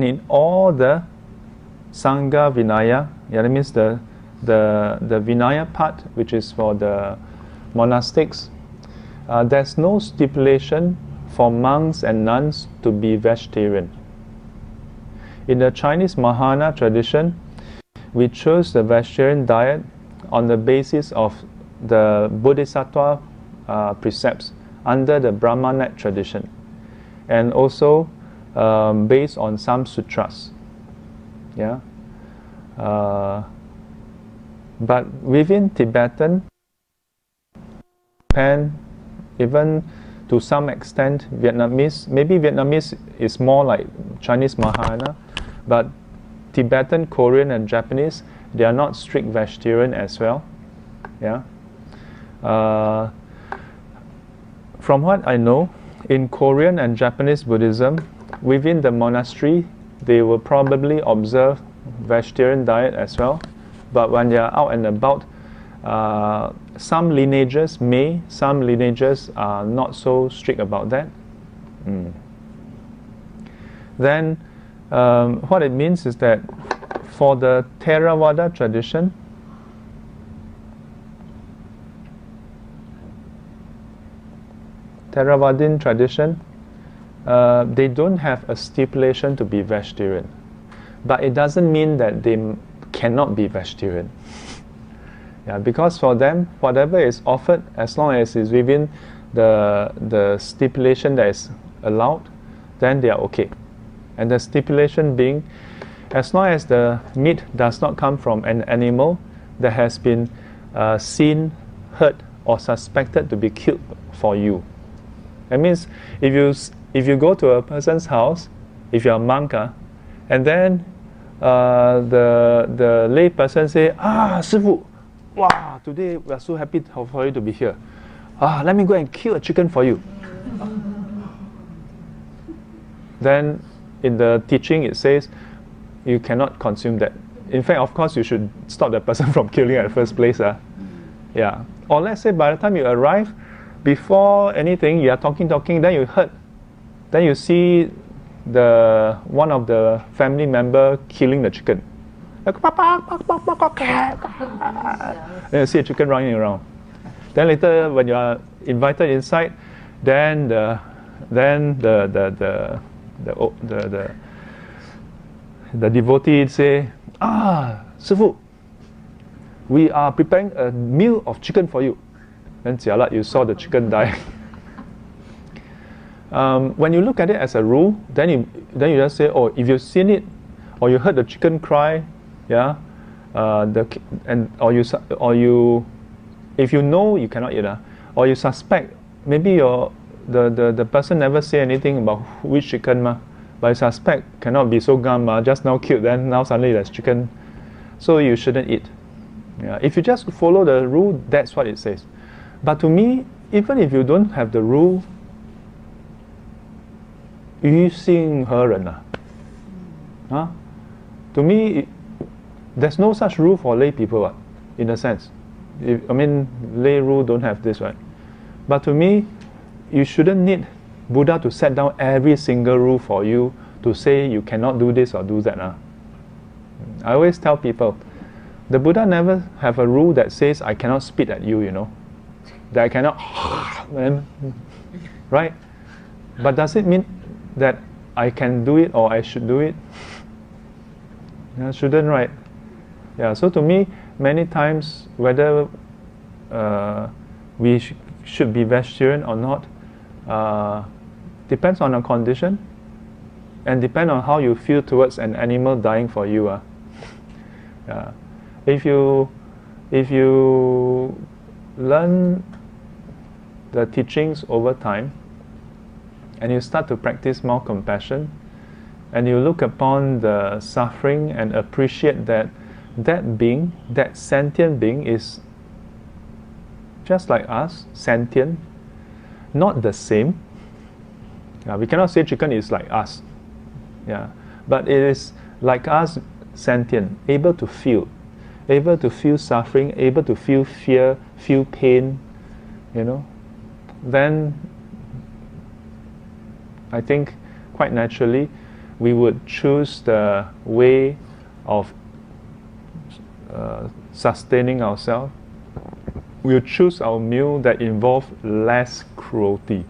in all the Sangha Vinaya, yeah, that means the Vinaya part, which is for the monastics, there's no stipulation for monks and nuns to be vegetarian. In the Chinese Mahayana tradition, we chose the vegetarian diet on the basis of the Bodhisattva precepts under the Brahmanet tradition, and also based on some sutras. Yeah. But within Tibetan, Japan, even to some extent Vietnamese, maybe Vietnamese is more like Chinese Mahayana, but Tibetan, Korean and Japanese, they are not strict vegetarian as well. Yeah. From what I know, in Korean and Japanese Buddhism, within the monastery, they will probably observe vegetarian diet as well. But when they are out and about, some lineages may, some lineages are not so strict about that. Then, what it means is that for the Theravada tradition, Theravadin tradition, they don't have a stipulation to be vegetarian. But it doesn't mean that they cannot be vegetarian. Yeah, because for them, whatever is offered, as long as it's within the stipulation that is allowed, then they are okay. And the stipulation being, as long as the meat does not come from an animal that has been seen, heard, or suspected to be killed for you. That means if you go to a person's house, if you're a monk, and then the lay person say, Sifu, wow, today we are so happy for you to be here. Let me go and kill a chicken for you. Then in the teaching it says you cannot consume that. In fact, of course, you should stop that person from killing at the first place. Yeah. Or let's say by the time you arrive, before anything, you are talking, then you heard, then you see one of the family member killing the chicken. Then you see a chicken running around. Then later, when you are invited inside, then the devotee say, Sifu, we are preparing a meal of chicken for you. Then jialat, you saw the chicken die. When you look at it as a rule, then you just say, if you've seen it, or you heard the chicken cry, yeah, if you know you cannot eat, or you suspect, maybe the person never say anything about which chicken, but you suspect cannot be so gum, just now killed, then now suddenly there's chicken, so you shouldn't eat. Yeah, if you just follow the rule, that's what it says. But to me, even if you don't have the rule, 于心何忍 to me, there's no such rule for lay people, in a sense. Lay rule don't have this, right? But to me, you shouldn't need Buddha to set down every single rule for you to say you cannot do this or do that. I always tell people, the Buddha never have a rule that says I cannot spit at you, that I cannot, right? But does it mean that I can do it or I should do it? Shouldn't, right? Yeah, so to me, many times, whether we should be vegetarian or not, depends on our condition and depends on how you feel towards an animal dying for you. Yeah. If you learn the teachings over time and you start to practice more compassion and you look upon the suffering and appreciate that being, that sentient being is just like us, sentient, not the same. Yeah, we cannot say chicken is like us. Yeah, but it is like us, sentient, able to feel suffering, able to feel fear, feel pain, then I think quite naturally we would choose the way of sustaining ourselves. We'll choose our meal that involve less cruelty.